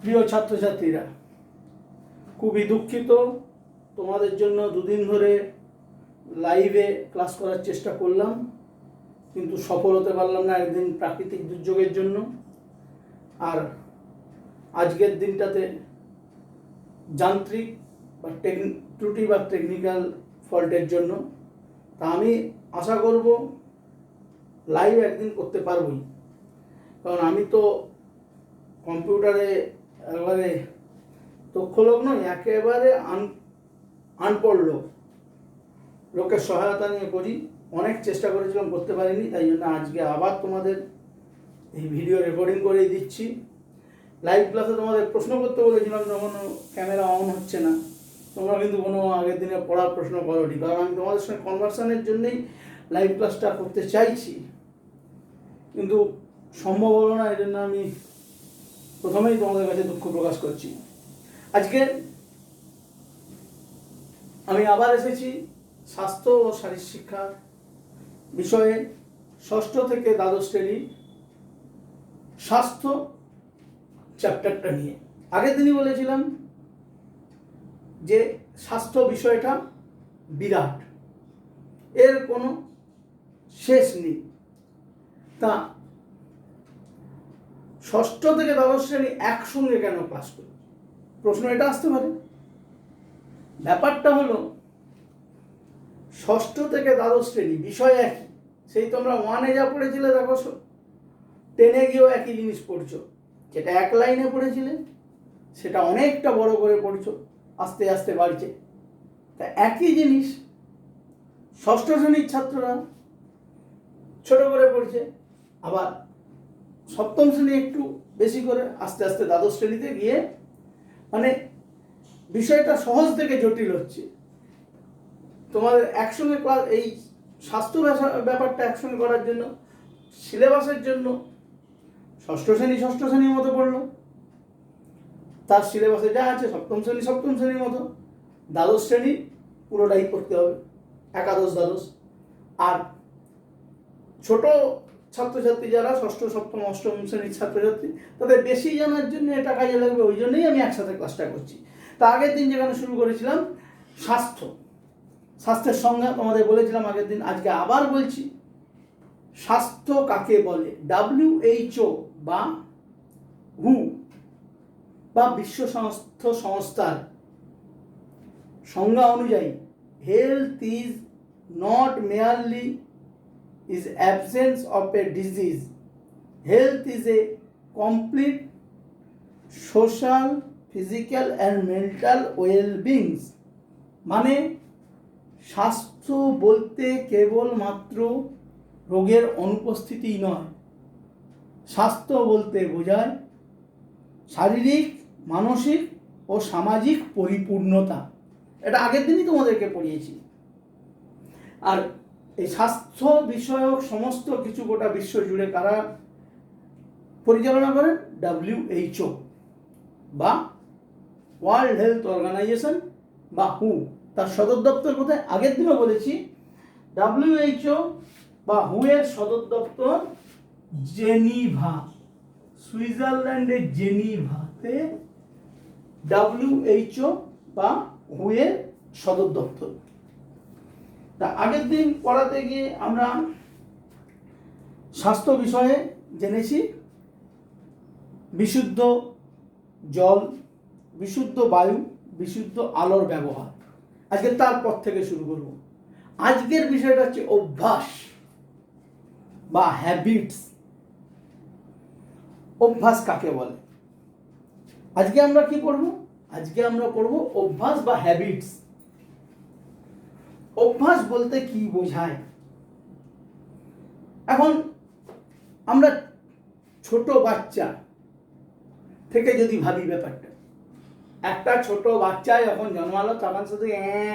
প্রিয় ছাত্রছাত্রীরা, খুবই দুঃখিত। তোমাদের জন্য দুদিন ধরে লাইভে ক্লাস করার চেষ্টা করলাম, কিন্তু সফল হতে পারলাম না, একদিন প্রাকৃতিক দুর্যোগের জন্য। আর আজকের দিনটাতে যান্ত্রিক বা ত্রুটি বা টেকনিক্যাল ফল্টের জন্য। তা আমি আশা করব লাইভ একদিন করতে পারবই, কারণ আমি তো কম্পিউটারে একেবারে দক্ষ লোক নয়, একেবারে আনপড় লোক, লোকের সহায়তা নিয়ে করি। অনেক চেষ্টা করেছিলাম, করতে পারিনি, তাই জন্য আজকে আবার তোমাদের এই ভিডিও রেকর্ডিং করেই দিচ্ছি। লাইভ ক্লাসে তোমাদের প্রশ্ন করতে বলেছিলাম, যখন ক্যামেরা অন হচ্ছে না, তোমরা কিন্তু কোনো আগের দিনে পড়ার প্রশ্ন করোনি, কারণ আমি তোমাদের সঙ্গে কনভারসেশনের জন্যই লাইভ ক্লাসটা করতে চাইছি, কিন্তু সম্ভব হলো না। এই জন্য আমি প্রথমেই তোমাদের কাছে দুঃখ প্রকাশ করছি। আজকে আমি আবার এসেছি স্বাস্থ্য ও শারীর শিক্ষার বিষয়ে, ষষ্ঠ থেকে দ্বাদশ শ্রেণী স্বাস্থ্য চ্যাপ্টারটা নিয়ে। আগের দিনই বলেছিলাম যে স্বাস্থ্য বিষয়টা বিরাট, এর কোনো শেষ নেই। তা ষষ্ঠ থেকে দ্বাদশ শ্রেণী একসঙ্গে কেন ক্লাস করি, প্রশ্ন এটা আসতে পারে। ব্যাপারটা হলো, ষষ্ঠ থেকে দ্বাদশ শ্রেণী বিষয় একই, সেই তোমরা 1-এ যা পড়েছিলে, দেখো 10-এ গিয়েও একই জিনিস পড়ছো। যেটা এক লাইনে পড়েছিলে সেটা অনেকটা বড় করে পড়ছো, আস্তে আস্তে বাড়ছে। তা একই জিনিস ষষ্ঠ শ্রেণীর ছাত্ররা ছোট করে পড়ছে, আবার সপ্তম শ্রেণী একটু বেশি করে, আস্তে আস্তে দ্বাদশ শ্রেণীতে গিয়ে মানে বিষয়টা সহজ থেকে জটিল হচ্ছে। তোমাদের একসঙ্গে ক্লাস, এই স্বাস্থ্য ব্যাপারটা একসঙ্গে করার জন্য সিলেবাসের জন্য ষষ্ঠ শ্রেণীর মতো পড়লো, তার সিলেবাসে যা আছে সপ্তম শ্রেণীর মতো। দ্বাদশ শ্রেণী পুরোটাই পড়তে হবে, একাদশ দ্বাদশ। আর ছোট ছাত্রছাত্রী যারা ষষ্ঠ সপ্তম অষ্টম শ্রেণীর ছাত্রছাত্রী, তাদের বেশি জানার জন্য এটা কাজে লাগবে, ওই জন্যই আমি একসাথে ক্লাসটা করছি। তা আগের দিন যেখানে শুরু করেছিলাম স্বাস্থ্যের সংজ্ঞা তোমাদের বলেছিলাম আগের দিন, আজকে আবার বলছি। স্বাস্থ্য কাকে বলে? WHO বা হু বা বিশ্ব স্বাস্থ্য সংস্থার সংজ্ঞা অনুযায়ী, health is not merely is absence of a disease. Health is a complete social, physical and mental well-being. মানে স্বাস্থ্য বলতে কেবলমাত্র রোগের অনুপস্থিতি নয়, স্বাস্থ্য বলতে বোঝায় শারীরিক, মানসিক ও সামাজিক পরিপূর্ণতা। এটা আগের দিনই তোমাদেরকে পড়িয়েছি। আর এই স্বাস্থ্য বিষয়ক সমস্ত কিছু গোটা বিশ্ব জুড়ে কারা পরিচালনা করেন? WHO বা ওয়ার্ল্ড হেলথ অর্গানাইজেশন বা হু। তার সদর দপ্তর কোথায়? আগের দিনও বলেছি, WHO বা হু এর সদর দপ্তর জেনিভা, সুইজারল্যান্ডের জেনিভাতে WHO বা হু এর সদর দপ্তর। তা আগের দিন পড়াতে গিয়ে আমরা স্বাস্থ্য বিষয়ে জেনেছি বিশুদ্ধ জল, বিশুদ্ধ বায়ু, বিশুদ্ধ আলোর ব্যবহার। আজকে তারপর থেকে শুরু করব। আজকের বিষয়টা হচ্ছে অভ্যাস বা হ্যাবিটস। অভ্যাস কাকে বলে? আজকে আমরা কি পড়ব? আজকে আমরা পড়ব অভ্যাস বা হ্যাবিটস। অভ্যাস বলতে কি বোঝায়? এখন আমরা ছোট বাচ্চা থেকে যদি ভাবি ব্যাপারটা, একটা ছোট বাচ্চা যখন জন্মালো তখন শুধু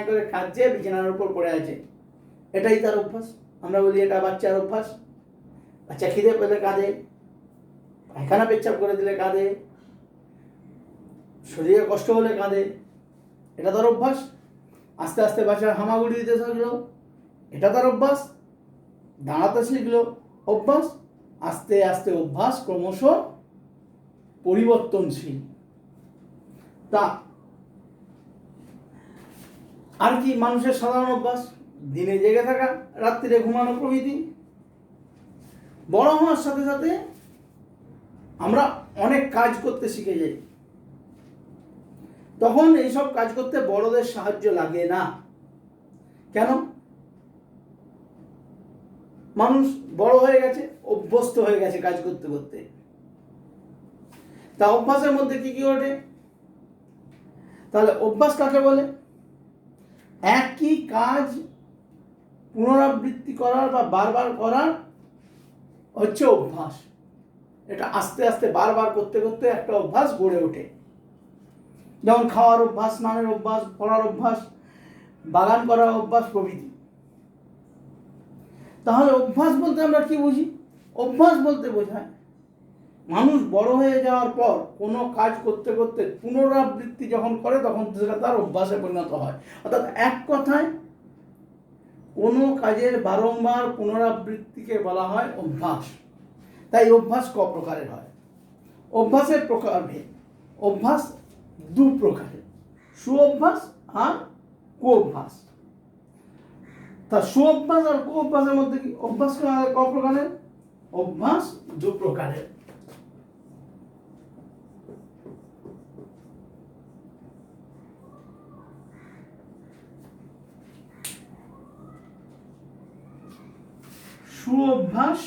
করে কাঁদছে, বিছানার উপর পড়ে আছে, এটাই তার অভ্যাস। আমরা বলি এটা বাচ্চার অভ্যাস। বাচ্চা খিদে পেলে কাঁদে, পায়খানা পেচ্ছাপ করে দিলে কাঁদে, শরীরে কষ্ট হলে কাঁদে, এটা তার অভ্যাস। আস্তে আস্তে বাচ্চা হামাগুড়ি দিতে থাকলো, এটা তার অভ্যাস। দাঁড়াতে শিখলো, অভ্যাস। আস্তে আস্তে অভ্যাস ক্রমশ পরিবর্তনশীল, তা আর কি মানুষের সাধারণ অভ্যাস? দিনে জেগে থাকা, রাত্রিরে ঘুমানো প্রভৃতি। বড় হওয়ার সাথে সাথে আমরা অনেক কাজ করতে শিখে যাই, তখন এইসব কাজ করতে বড়দের সাহায্য লাগে না। কেন? মানুষ বড় হয়ে গেছে, অভ্যস্ত হয়ে গেছে কাজ করতে করতে। তা অভ্যাসের মধ্যে কি কি ওঠে? তাহলে অভ্যাস কাকে বলে? একই কাজ পুনরাবৃত্তি করার বা বারবার করার হচ্ছে অভ্যাস। এটা আস্তে আস্তে বারবার করতে করতে একটা অভ্যাস গড়ে ওঠে। যেমন খাওয়ার অভ্যাস, স্নানের অভ্যাস, পড়ার অভ্যাস, বাগান করার অভ্যাস প্রভৃতি। তাহলে অভ্যাস বলতে আমরা কি বুঝি? অভ্যাস বলতে বোঝায় মানুষ বড় হয়ে যাওয়ার পর কোনো কাজ করতে করতে পুনরাবৃত্তি যখন করে তখন সেটা তার অভ্যাসে পরিণত হয়। অর্থাৎ এক কথায় কোনো কাজের বারংবার পুনরাবৃত্তিকে বলা হয় অভ্যাস। তাই অভ্যাস ক প্রকারের হয়? অভ্যাসের প্রকারভেদ। অভ্যাস দু প্রকারের, সুঅভ্যাস আর কুঅভ্যাস। তা সুঅভ্যাস আর কুঅভ্যাসের মধ্যে কি? অভ্যাস ক প্রকারের? অভ্যাস দু প্রকারের। সুঅভ্যাস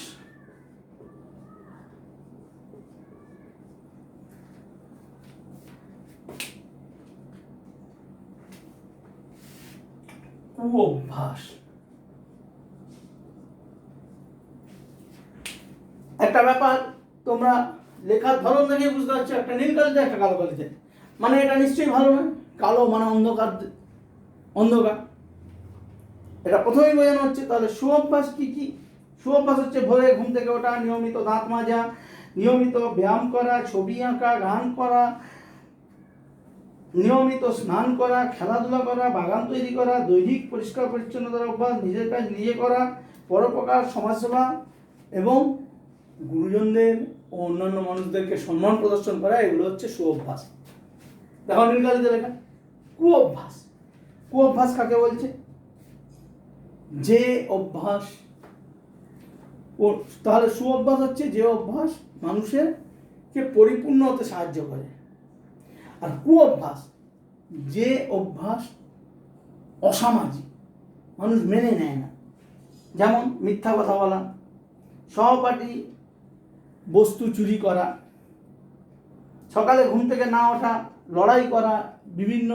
কুঅভ্যাস। একটা ব্যাপার তোমরা লেখার ধরন দেখে বুঝতে পারছো, একটা নীল কালিতে একটা কালো কালিতে, মানে এটা নিশ্চয়ই ভালো নয়। কালো মানে অন্ধকার, অন্ধকার, এটা প্রথমেই বোঝানো হচ্ছে। তাহলে সুঅভ্যাস কি কি? সুঅভ্যাস হচ্ছে ভোরে ঘুম থেকে ওঠা, নিয়মিত দাঁত মাজা, নিয়মিত ব্যায়াম করা, ছবি আঁকা, গান করা, নিয়মিত স্নান করা, খেলাধুলা করা, বাগান তৈরি করা, দৈহিক পরিষ্কার পরিচ্ছন্নতার অভ্যাস, নিজের কাজ নিজে করা, পরোপকার, সমাজসেবা এবং গুরুজনদের ও অন্যান্য মানুষদেরকে সম্মান প্রদর্শন করা, এগুলো হচ্ছে সুঅভ্যাস। দেখো নীলকালিতে লেখা। কুঅভ্যাস। কুঅভ্যাস কাকে বলছে? যে অভ্যাস। তাহলে সুঅভ্যাস হচ্ছে যে অভ্যাস মানুষের কে পরিপূর্ণ হতে সাহায্য করে। আর কুঅভ্যাস যে অভ্যাস অসামাজিক, মানুষ মেনে নেয় না। যেমন মিথ্যা কথা বলা, সহপাঠী বস্তু চুরি করা, সকালে ঘুম থেকে না ওঠা, লড়াই করা, বিভিন্ন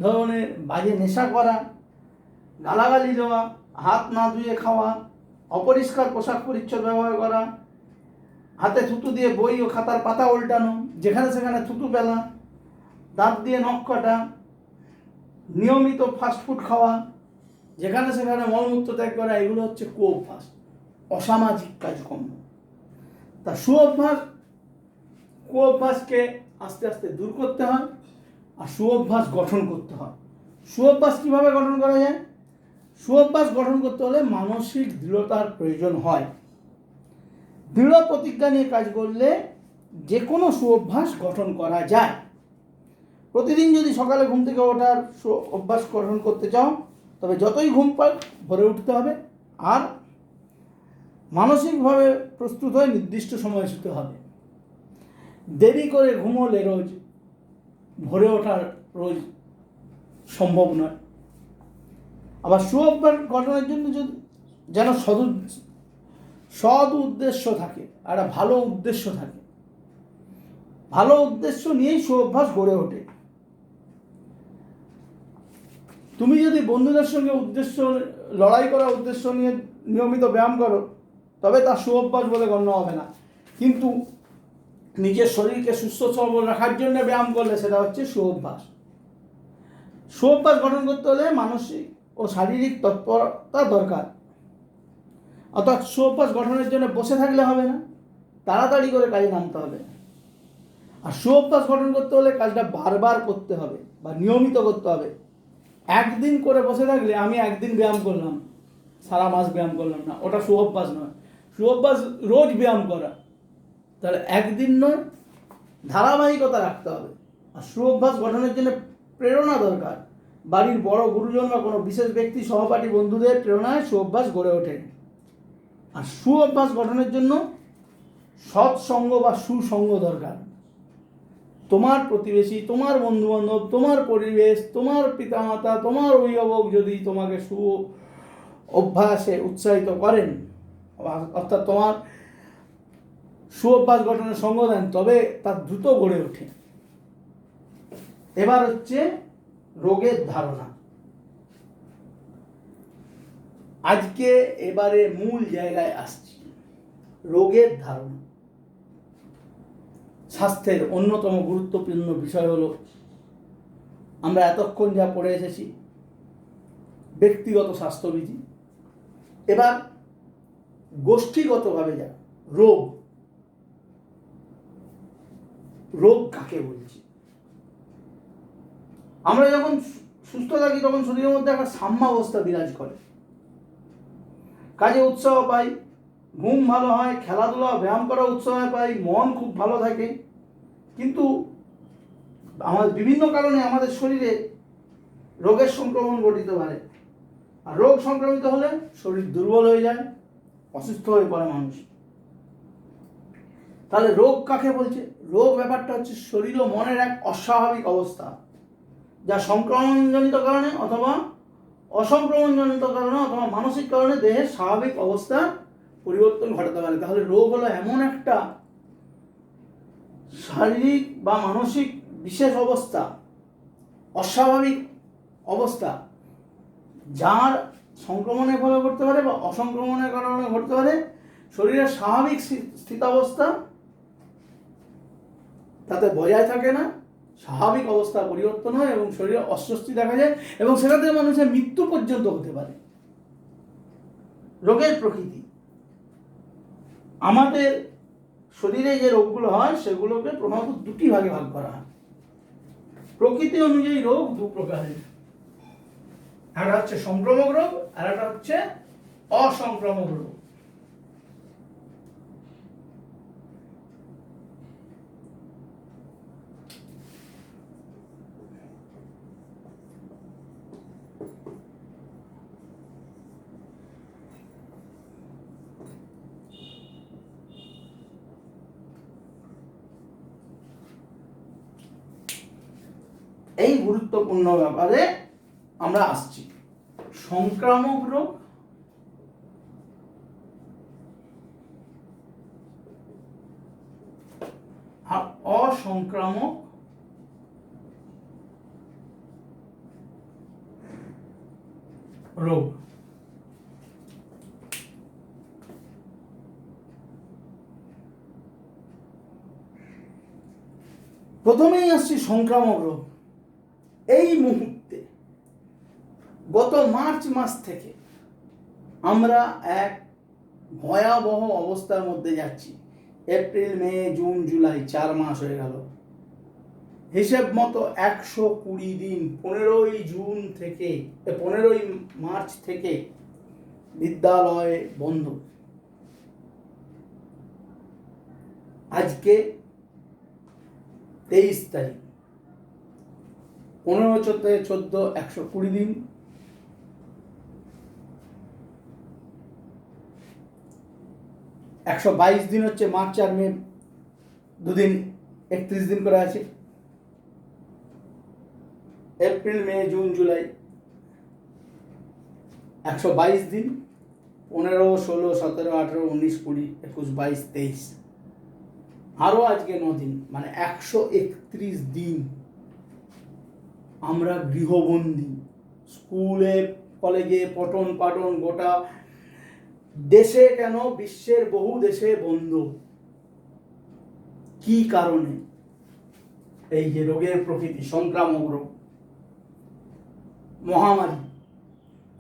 ধরনের বাজে নেশা করা, গালাগালি দেওয়া, হাত না ধুয়ে খাওয়া, অপরিষ্কার পোশাক পরিচ্ছদ ব্যবহার করা, হাতে থুতু দিয়ে বই ও খাতার পাতা উল্টানো, যেখানে সেখানে থুতু ফেলা, দাঁত দিয়ে নখ কাটা, নিয়মিত ফাস্টফুড খাওয়া, যেখানে সেখানে মলমূত্র ত্যাগ করা, এগুলো হচ্ছে কুঅভ্যাস, অসামাজিক কাজকর্ম। তা সুঅভ্যাস কুঅভ্যাসকে আস্তে আস্তে দূর করতে হয় আর সুঅভ্যাস গঠন করতে হয়। সুঅভ্যাস কিভাবে গঠন করা যায়? সুঅভ্যাস গঠন করতে হলে মানসিক দৃঢ়তার প্রয়োজন হয়। দৃঢ় প্রতিজ্ঞা নিয়ে কাজ করলে যে কোনো সুঅভ্যাস গঠন করা যায়। প্রতিদিন যদি সকালে ঘুম থেকে ওঠার অভ্যাস গঠন করতে চাও, তবে যতই ঘুম পাক ভোরে উঠতে হবে আর মানসিকভাবে প্রস্তুত হয়ে নির্দিষ্ট সময় শুতে হবে। দেরি করে ঘুমোলে রোজ ভোরে ওঠার রোজ সম্ভব নয়। আবার সুঅভ্যাস গঠনের জন্য যেন সৎ উদ্দেশ্য থাকে, একটা ভালো উদ্দেশ্য থাকে। ভালো উদ্দেশ্য নিয়েই সুঅভ্যাস গড়ে ওঠে। তুমি যদি বন্ধুদের সঙ্গে লড়াই করার উদ্দেশ্য নিয়ে নিয়মিত ব্যায়াম করো, তবে তা সুঅভ্যাস বলে গণ্য হবে না। কিন্তু নিজের শরীরকে সুস্থ সবল রাখার জন্য ব্যায়াম করলে সেটা হচ্ছে সুঅভ্যাস। সুঅভ্যাস গঠন করতে হলে মানসিক ও শারীরিক তৎপরতা দরকার। অর্থাৎ সুঅভ্যাস গঠনের জন্য বসে থাকলে হবে না, তাড়াতাড়ি করে কাজে নামতে হবে। আর সুঅভ্যাস গঠন করতে হলে কাজটা বারবার করতে হবে বা নিয়মিত করতে হবে। একদিন করে বসে থাকলে, আমি একদিন ব্যায়াম করলাম, সারা মাস ব্যায়াম করলাম না, ওটা সুঅভ্যাস নয়। সুঅভ্যাস রোজ ব্যায়াম করা। তাহলে একদিন নয়, ধারাবাহিকতা রাখতে হবে। আর সুঅভ্যাস গঠনের জন্য প্রেরণা দরকার। বাড়ির বড় গুরুজন বা কোনো বিশেষ ব্যক্তি, সহপাঠী, বন্ধুদের প্রেরণায় সুঅভ্যাস গড়ে ওঠে। আর সুঅভ্যাস গঠনের জন্য সৎসঙ্গ বা সুসঙ্গ দরকার। তোমার প্রতিবেশী, তোমার বন্ধুবান্ধব, তোমার পরিবেশ, তোমার পিতামাতা, তোমার অভিভাবক যদি তোমাকে অভ্যাসে উৎসাহিত করেন, অর্থাৎ তোমার সুঅভ্যাস গঠনের সঙ্গ দেন, তবে তা দ্রুত গড়ে ওঠে। এবার হচ্ছে রোগের ধারণা। আজকে এবারে মূল জায়গায় আসছি, রোগের ধারণা। স্বাস্থ্যের অন্যতম গুরুত্বপূর্ণ বিষয় হলো, আমরা এতক্ষণ যা পড়ে এসেছি ব্যক্তিগত স্বাস্থ্যবিধি, এবার গোষ্ঠীগতভাবে যা রোগ। রোগ কাকে বলছি? আমরা যখন সুস্থ থাকি তখন শরীরের মধ্যে একটা সাম্যাবস্থা বিরাজ করে, কাজে উৎসাহ পাই, ঘুম ভালো হয়, খেলাধুলা ব্যায়াম করা উৎসাহ পাই, মন খুব ভালো থাকে। কিন্তু আমাদের বিভিন্ন কারণে আমাদের শরীরে রোগের সংক্রমণ ঘটিতে পারে। আর রোগ সংক্রমিত হলে শরীর দুর্বল হয়ে যায়, অসুস্থ হয়ে পড়ে মানুষ। তাহলে রোগ কাকে বলছে? রোগ ব্যাপারটা হচ্ছে শরীর ও মনের এক অস্বাভাবিক অবস্থা, যা সংক্রমণজনিত কারণে অথবা অসংক্রমণজনিত কারণে অথবা মানসিক কারণে দেহের স্বাভাবিক অবস্থা পরিবর্তন ঘটাতে পারে। তাহলে রোগ হলো এমন একটা শারীরিক বা মানসিক বিশেষ অবস্থা, অস্বাভাবিক অবস্থা, যার সংক্রমণের ফলে ঘটতে পারে বা অসংক্রমণের কারণে ঘটতে পারে। শরীরের স্বাভাবিক স্থিতাবস্থা তাতে বজায় থাকে না, স্বাভাবিক অবস্থা পরিবর্তন হয় এবং শরীরে অস্বস্তি দেখা যায় এবং সেটা থেকে মানুষের মৃত্যু পর্যন্ত হতে পারে। রোগের প্রকৃতি, আমাদের শরীরে যে রোগগুলো হয় সেগুলোকে প্রধানত দুটি ভাগে ভাগ করা হয়। প্রকৃতি অনুযায়ী রোগ দু প্রকারের, একটা হচ্ছে সংক্রামক রোগ আর একটা হচ্ছে অসংক্রামক রোগ। এই গুরুত্বপূর্ণ ব্যাপারে আমরা আসছি। সংক্রামক রোগ আর অসংক্রামক রোগ। প্রথমেই আসছি সংক্রামক রোগ। এই মুহূর্তে গত মার্চ মাস থেকে আমরা এক ভয়াবহ অবস্থার মধ্যে যাচ্ছি। এপ্রিল, মে, জুন, জুলাই 4 মাস হয়ে গেল। হিসেব মতো 120 দিন, 15ই মার্চ থেকে বিদ্যালয় বন্ধ। আজকে 23 তারিখ, 15, 14, 120 দিন। একশো 22 দিন হচ্ছে মার্চ আর মে, দুদিন 31 দিন করে আছে। এপ্রিল, মে, জুন, জুলাই 122 দিন, 15, 16, 17, 18, 19, 20, 21, 22, 23, আরও আজকে 9 দিন, মানে 131 দিন আমরা গৃহবন্দী। স্কুলে কলেজে পঠন পাঠন গোটা দেশে, কেন বিশ্বের বহু দেশে বন্ধ। কি কারণে? এই যে রোগের প্রকৃতি, সংক্রামক রোগ, মহামারী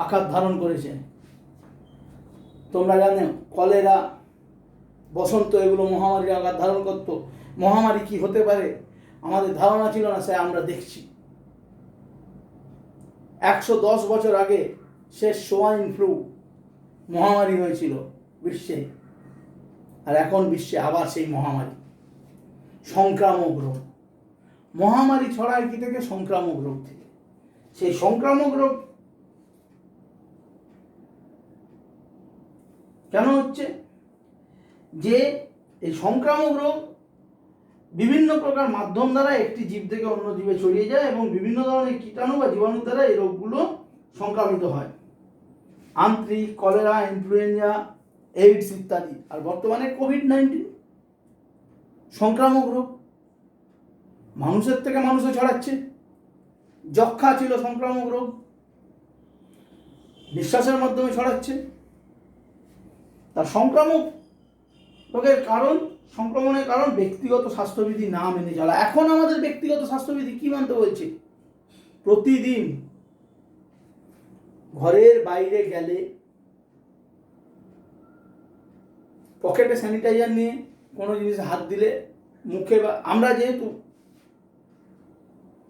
আকার ধারণ করেছে। তোমরা জানো কলেরা, বসন্ত, এগুলো মহামারীর আকার ধারণ করতো। মহামারী কি হতে পারে আমাদের ধারণা ছিল না, সে আমরা দেখছি। 110 বছর আগে শেষ সোয়াইন ফ্লু মহামারী হয়েছিল বিশ্বে, আর এখন বিশ্বে আবার সেই মহামারী। সংক্রামক রোগ, মহামারী ছড়ায় কি থেকে? সংক্রামক রোগ থেকে। সেই সংক্রামক রোগ কেন হচ্ছে? যে এই সংক্রামক রোগ বিভিন্ন প্রকার মাধ্যম দ্বারা একটি জীব থেকে অন্য জীবে ছড়িয়ে যায় এবং বিভিন্ন ধরনের কীটাণু বা জীবাণু দ্বারা এই রোগগুলো সংক্রামিত হয়। আন্ত্রিক, কলেরা, ইনফ্লুয়েঞ্জা, এইডস ইত্যাদি। আর বর্তমানে কোভিড-19 সংক্রামক রোগ, মানুষের থেকে মানুষে ছড়াচ্ছে। যক্ষা ছিল সংক্রামক রোগ, নিঃশ্বাসের মাধ্যমে ছড়াচ্ছে। তার সংক্রামক রোগের কারণ, সংক্রমণের কারণ ব্যক্তিগত স্বাস্থ্যবিধি না মেনে চলা। এখন আমাদের ব্যক্তিগত স্বাস্থ্যবিধি কি মানতে বলছে? প্রতিদিন ঘরের বাইরে গেলে পকেটে স্যানিটাইজার নিয়ে কোনো জিনিসে হাত দিলে মুখে, বা আমরা যেহেতু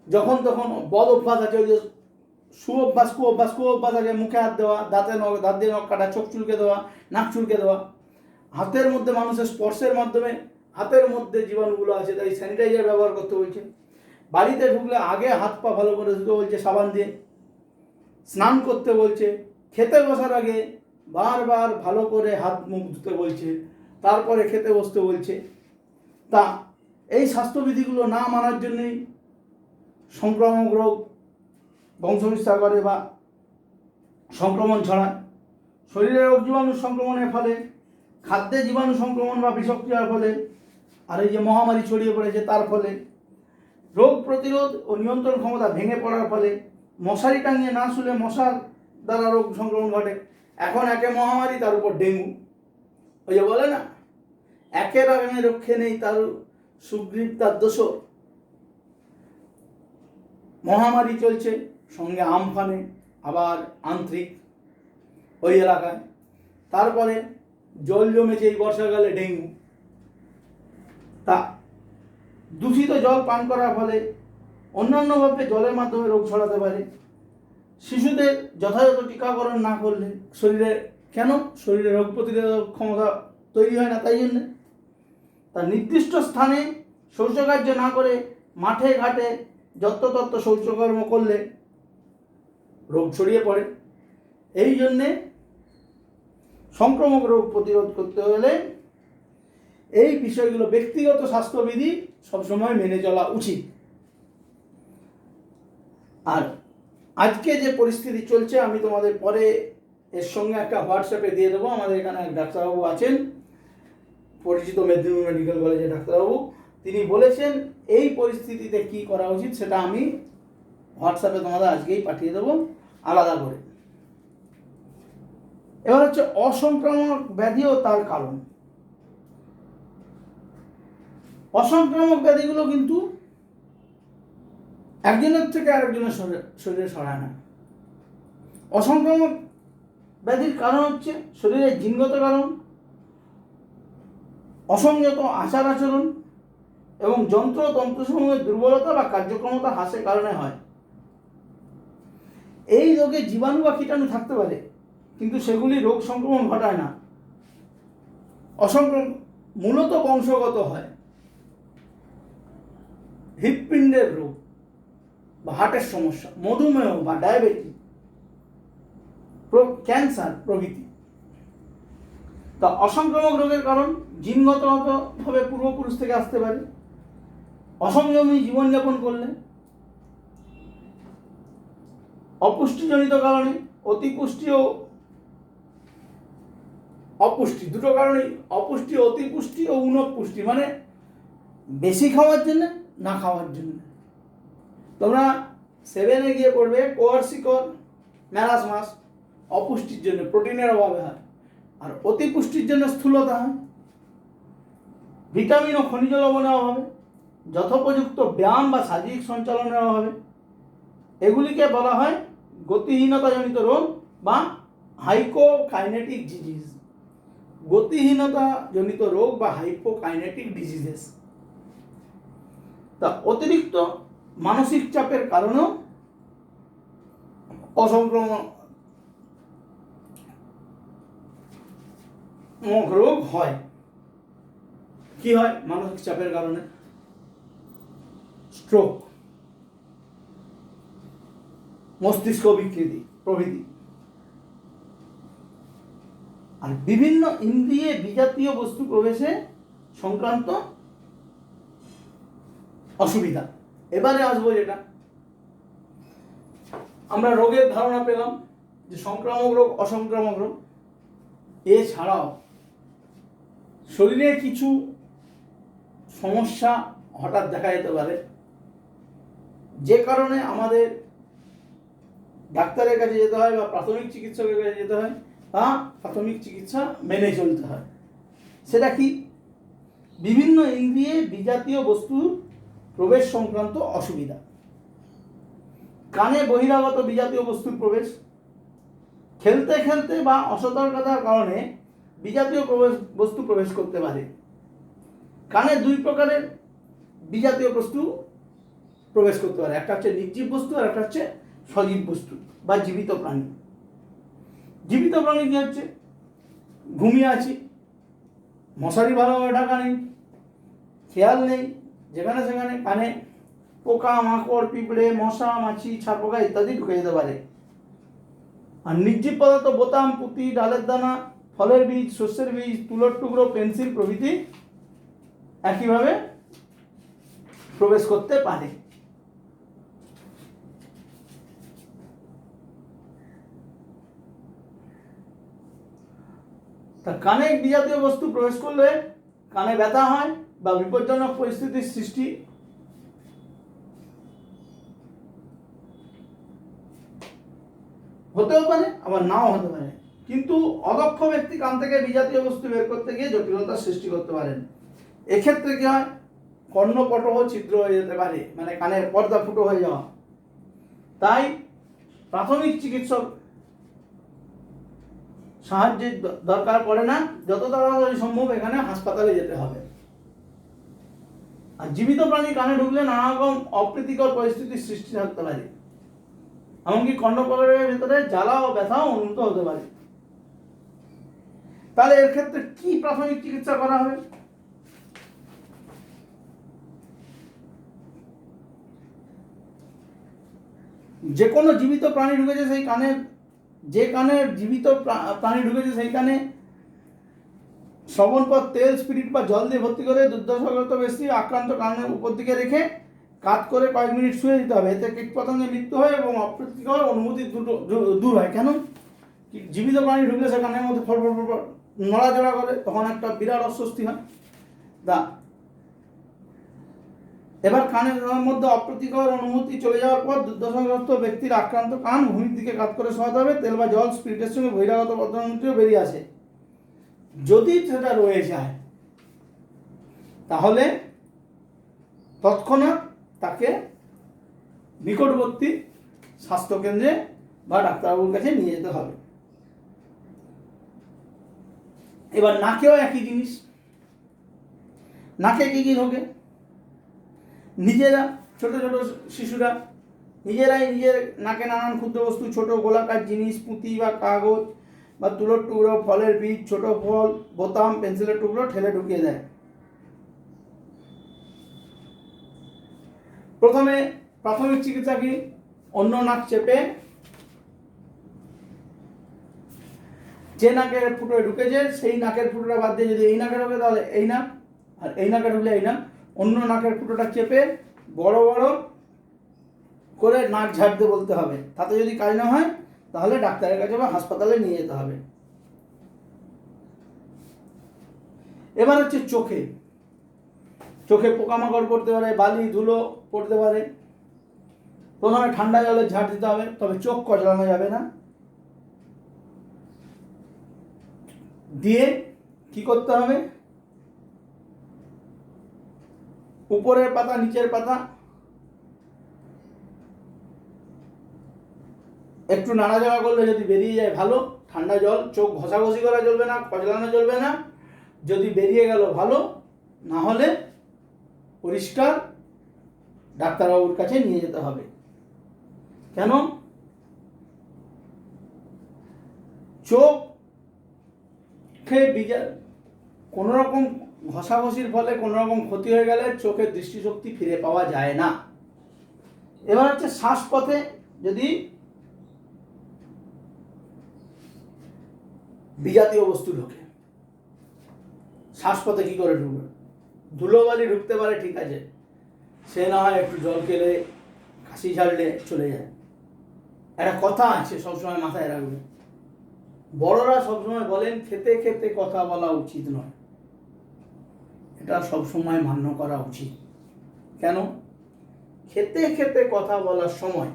যখন তখন বদ অভ্যাস আছে, ওই যে কুঅভ্যাস আছে, মুখে হাত দেওয়া, দাঁত দিয়ে নখ কাটা, চোখ চুলকে দেওয়া, নাক চুলকে দেওয়া, হাতের মধ্যে মানুষের স্পর্শের মাধ্যমে হাতের মধ্যে জীবাণুগুলো আছে, তাই স্যানিটাইজার ব্যবহার করতে বলছে। বাড়িতে ঢুকলে আগে হাত পা ভালো করে ধুতে বলছে সাবান দিয়ে, স্নান করতে বলছে, খেতে বসার আগে বারবার ভালো করে হাত মুখ ধুতে বলছে, তারপরে খেতে বসতে বলছে। তা এই স্বাস্থ্যবিধিগুলো না মানার জন্যই সংক্রামক রোগ বংশবিস্তার করে বা সংক্রমণ ছড়ায়। শরীরে রোগ জীবাণু সংক্রমণের ফলে, খাদ্যে জীবাণু সংক্রমণ বা বিষক্রিয়ার ফলে, আর এই যে মহামারী ছড়িয়ে পড়েছে তার ফলে, রোগ প্রতিরোধ ও নিয়ন্ত্রণ ক্ষমতা ভেঙে পড়ার ফলে, মশারি টাঙিয়ে না শুলে মশার দ্বারা রোগ সংক্রমণ ঘটে। এখন একে মহামারী, তার উপর ডেঙ্গু। ওই যে বলে না, একের আগামী রক্ষে নেই তার সুগ্রীব তার দোষর। মহামারী চলছে, সঙ্গে আমফানে, আবার আন্ত্রিক ওই এলাকায়। তারপরে জল জমেছে এই বর্ষাকালে, ডেঙ্গু। তা দূষিত জল পান করার ফলে অন্যান্যভাবে জলের মাধ্যমে রোগ ছড়াতে পারে। শিশুদের যথাযথ টিকাকরণ না করলে শরীরে রোগ প্রতিরোধক ক্ষমতা তৈরি হয় না, তাই জন্যে। তার নির্দিষ্ট স্থানে শৌচকার্য না করে মাঠে ঘাটে যত্রতত্র শৌচকর্ম করলে রোগ ছড়িয়ে পড়ে। এই জন্যে সংক্রামক রোগ প্রতিরোধ করতে হলে এই বিষয়গুলো, ব্যক্তিগত স্বাস্থ্যবিধি সবসময় মেনে চলা উচিত। আর আজকে যে পরিস্থিতি চলছে, আমি তোমাদের পরে এর সঙ্গে একটা হোয়াটসঅ্যাপে দিয়ে দেবো। আমাদের এখানে এক ডাক্তারবাবু আছেন, পরিচিত মেদিনীপুর মেডিকেল কলেজের ডাক্তারবাবু, তিনি বলেছেন এই পরিস্থিতিতে কি করা উচিত, সেটা আমি হোয়াটসঅ্যাপে তোমাদের আজকেই পাঠিয়ে দেবো আলাদা করে। এবার হচ্ছে অসংক্রামক ব্যাধি ও তার কারণ। অসংক্রামক ব্যাধিগুলো কিন্তু একজনের থেকে আরেকজনের শরীরে ছড়ায় না। অসংক্রামক ব্যাধির কারণ হচ্ছে শরীরের জিনগত কারণ, অসংযত আচার আচরণ এবং যন্ত্রতন্ত্রসমূহের দুর্বলতা বা কার্যক্ষমতা হ্রাসের কারণে হয়। এই রোগে জীবাণু বা কীটাণু থাকতে পারে, কিন্তু সেগুলি রোগ সংক্রমণ ঘটায় না। অসংক্রমণ মূলত বংশগত হয়। হৃৎপিণ্ডের রোগ বা হার্টের সমস্যা, মধুমেহ বা ডায়াবেটিস, ক্যান্সার প্রভৃতি। তা অসংক্রামক রোগের কারণ জিনগতভাবে পূর্বপুরুষ থেকে আসতে পারে। অসংযমী জীবনযাপন করলে, অপুষ্টিজনিত কারণে, অতিপুষ্টি ও অপুষ্টি, দুটো কারণেই, অপুষ্টি, অতিপুষ্টি ও উনপুষ্টি, মানে বেশি খাওয়ার জন্য, না খাওয়ার জন্য। তোমরা 7-এ গিয়ে পড়বে কোয়ার্সিকর, ম্যারাসমাস অপুষ্টির জন্য, প্রোটিনের অভাবে হয়। আর অতিপুষ্টির জন্য স্থূলতা হয়, ভিটামিন ও খনিজ লবণের অভাবে, যথোপযুক্ত ব্যায়াম বা শারীরিক সঞ্চালনের অভাবে। এগুলিকে বলা হয় গতিহীনতাজনিত রোগ বা হাইপোকাইনেটিক ডিজিজ। গতিহীনতাজনিত রোগ বা হাইপোকাইনেটিক ডিজিজেস। তা অতিরিক্ত মানসিক চাপের কারণেও অসংক্রামক রোগ হয়। কি হয়? মানসিক চাপের কারণে স্ট্রোক, মস্তিষ্ক বিকৃতি প্রভৃতি। আর বিভিন্ন ইন্দ্রিয়ে বিজাতীয় বস্তু প্রবেশে সংক্রান্ত অসুবিধা। এবারে আসবো যেটা আমরা রোগের ধারণা পেলাম যে সংক্রামক রোগ, অসংক্রামক রোগ। এছাড়াও শরীরে কিছু সমস্যা হঠাৎ দেখা যেতে পারে, যে কারণে আমাদের ডাক্তারের কাছে যেতে হয় বা প্রাথমিক চিকিৎসকের কাছে যেতে হয় বা প্রাথমিক চিকিৎসা মেনে চলতে হয়। সেটা কি? বিভিন্ন ইন্দ্রিয়ে বিজাতীয় বস্তুর প্রবেশ সংক্রান্ত অসুবিধা। কানে বহিরাগত বিজাতীয় বস্তুর প্রবেশ, খেলতে খেলতে বা অসতর্কতার কারণে বিজাতীয় বস্তু প্রবেশ করতে পারে। কানে দুই প্রকারের বিজাতীয় বস্তু প্রবেশ করতে পারে, একটা হচ্ছে নির্জীব বস্তু আর একটা হচ্ছে সজীব বস্তু বা জীবিত প্রাণী। জীবিত প্রাণী কি হচ্ছে? ঘুমিয়ে আছি, মশারি ভালোভাবে ঢাকা নেই, খেয়াল নেই, যেখানে সেখানে কানে পোকা মাকড় পিঁপড়ে মশা মাছি ছারপোকা ইত্যাদি ঢুকে যেতে পারে। আর নির্জীব পদার্থ বোতাম পুঁতি ডালের দানা ফলের বীজ শস্যের বীজ তুলোর টুকরো পেন্সিল প্রভৃতি একইভাবে প্রবেশ করতে পারে। তা কানে বিজাতীয় বস্তু প্রবেশ করলে কানে ব্যথা হয় বা বিপজ্জনক পরিস্থিতির সৃষ্টি হতেও পারে, আবার নাও হতে পারে। কিন্তু অদক্ষ ব্যক্তি কান থেকে বিজাতীয় বস্তু বের করতে গিয়ে জটিলতার সৃষ্টি করতে পারেন। এক্ষেত্রে কি হয়? কর্ণপটহ ছিদ্র হয়ে যেতে পারে, মানে কানের পর্দা ফুটো হয়ে যাওয়া। তাই প্রাথমিক চিকিৎসক সাহায্যের দরকার পড়ে না, যত তাড়াতাড়ি সম্ভব এখানে হাসপাতালে যেতে হবে। আর জীবিত প্রাণী কানে ঢুকলে নানা রকম অপ্রীতিকর পরিস্থিতির সৃষ্টি থাকতে পারে, এমনকি কর্ণপটলের ভিতরে জ্বালা ও ব্যথাও অনুভূত হতে পারে। তাহলে এর ক্ষেত্রে কি প্রাথমিক চিকিৎসা করা হবে? যে কোনো জীবিত প্রাণী ঢুকেছে সেই কানের, যে কানের জীবিত প্রাণী ঢুকেছে সেই কানে শ্রবণপথ তেল স্পিরিট বা জল দিয়ে ভর্তি করে দুর্দশাগ্রস্ত ব্যক্তি আক্রান্ত কানের উপর দিকে রেখে কাত করে কয়েক মিনিট শুয়ে দিতে হবে। এতে কীটপতঙ্গের মৃত্যু হয় এবং অপ্রীতিকর অনুভূতি দূর হয়। কেন? জীবিত প্রাণী ঢুকলে সে কানের মধ্যে ফল নড়াচড়া করে, তখন একটা বিরাট অস্বস্তি হয়। এবার কানের মধ্যে অপ্রীতিকর অনুভূতি চলে যাওয়ার পর দুর্দশাগ্রস্ত ব্যক্তির আক্রান্ত কান ভূমির দিকে কাত করে শোয়াতে হবে। তেল বা জল স্পিরিটের সঙ্গে বহিরাগত পদার্থটিও বেরিয়ে আসে। যদি সেটা রয়ে যায় তাহলে তৎক্ষণাৎ তাকে নিকটবর্তী স্বাস্থ্যকেন্দ্রে বা ডাক্তারবাবুর কাছে নিয়ে যেতে হবে। এবার নাকেও একই জিনিস। নাকে কি কি ঢোকে? নিজেরা ছোট ছোট শিশুরা নিজেরাই নিজের নাকে নানান ক্ষুদ্র বস্তু, ছোট গোলাকার জিনিস, পুঁতি বা কাগজ বা তুলোর টুকরো, ফলের বীজ, ছোট ফল, বোতাম, পেন্সিলের টুকরো ঠেলে ঢুকিয়ে দেয়। প্রথমে প্রাথমিক চিকিৎসা কি? অন্য নাক চেপে যে নাকের ফুটোয় ঢুকেছে সেই নাকের ফুটোটা বাদ দিয়ে যদি এই নাকে ঢোকে তাহলে এই নাক, আর এই নাকে ঢুকলে এই নাক, অন্য নাকের ফুটোটা চেপে বড় বড় করে নাক ঝাড়তে বলতে হবে। তাতে যদি কাজ না হয় তাহলে ডাক্তারের কাছে বা হাসপাতালে নিয়ে যেতে হবে। এবার হচ্ছে চোখে। চোখে পোকামাকড় পড়তে পারে, বালি ধুলো পড়তে পারে। প্রথমে ঠান্ডা জলে ঝাড় দিতে হবে, তবে চোখ কচলানো যাবে না। দিয়ে কি করতে হবে? উপরের পাতা নিচের পাতা একটু নাড়াচাড়া করলে যদি বেরিয়ে যায় ভালো, ঠান্ডা জল। চোখ ঘষাঘষি করা চলবে না, কচলানো চলবে না। যদি বেরিয়ে গেল ভালো, না হলে পরিষ্কার ডাক্তারবাবুর কাছে নিয়ে যেতে হবে। কেন? চোখে কোনো রকম ঘষাঘষির ফলে কোনো রকম ক্ষতি হয়ে গেলে চোখের দৃষ্টিশক্তি ফিরে পাওয়া যায় না। এবার হচ্ছে শ্বাসপথে যদি বিজাতীয় বস্তু ঢোকে, শ্বাসপথে কি করে ঢুকবে? ধুলোবালি ঢুকতে পারে, ঠিক আছে, সে না হয় একটু জল খেলে কাশি ঝাড়লে চলে যায়। একটা কথা আছে, সবসময় মাথায় রাখবে, বড়রা সবসময় বলেন খেতে খেতে কথা বলা উচিত নয়। এটা সবসময় মান্য করা উচিত। কেন? খেতে খেতে কথা বলার সময়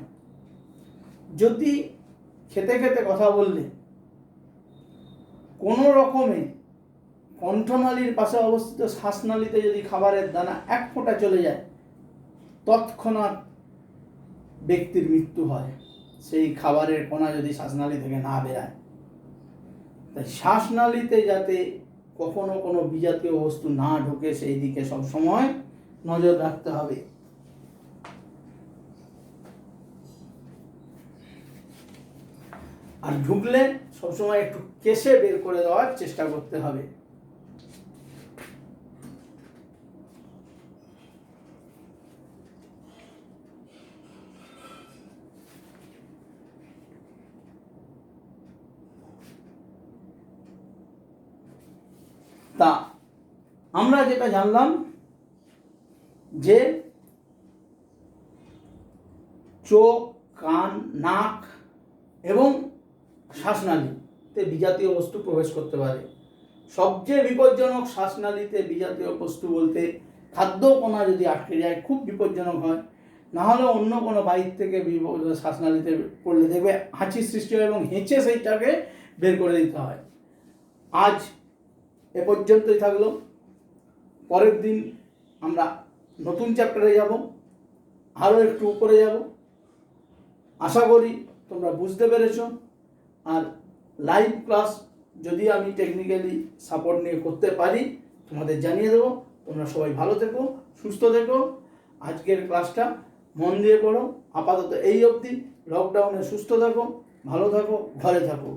যদি খেতে খেতে কথা বললে কোনো রকমে কণ্ঠনালীর পাশে অবস্থিত শ্বাসনালীতে যদি খাবারের দানা এক ফোঁটা চলে যায়, তৎক্ষণাৎ ব্যক্তির মৃত্যু হয়, সেই খাবারের কণা যদি শ্বাসনালী থেকে না বেরায়। তাই শ্বাসনালীতে যাতে কখনো কোনো বিজাতীয় বস্তু না ঢোকে সেই দিকে সবসময় নজর রাখতে হবে। আর ঢুকলে সবসময় একটু কেশে বের করে দেওয়ার চেষ্টা করতে হবে। তা আমরা যেটা জানলাম যে চোখ, কান, নাক এবং শ্বাসনালীতে বিজাতীয় বস্তু প্রবেশ করতে পারে। সবচেয়ে বিপজ্জনক শ্বাসনালীতে বিজাতীয় বস্তু বলতে খাদ্য কণা যদি আটকে যায় খুব বিপজ্জনক হয়। না হলে অন্য কোনো বাইর থেকে শ্বাসনালীতে পড়লে দেখবে হাঁচির সৃষ্টি হয় এবং হেঁচে সেইটাকে বের করে দিতে হয়। আজ এ পর্যন্তই থাকলো। পরের দিন আমরা নতুন চ্যাপ্টারে যাব, আরও একটু উপরে যাব। আশা করি তোমরা বুঝতে পেরেছো। আর লাইভ ক্লাস যদি আমি টেকনিক্যালি সাপোর্ট নিয়ে করতে পারি তোমাদের জানিয়ে দেবো। তোমরা সবাই ভালো থেকো, সুস্থ থেকো। আজকের ক্লাসটা মন দিয়ে পড়ো। আপাতত এই অবধি। লকডাউনে সুস্থ থাকো, ভালো থাকো, ঘরে থাকো।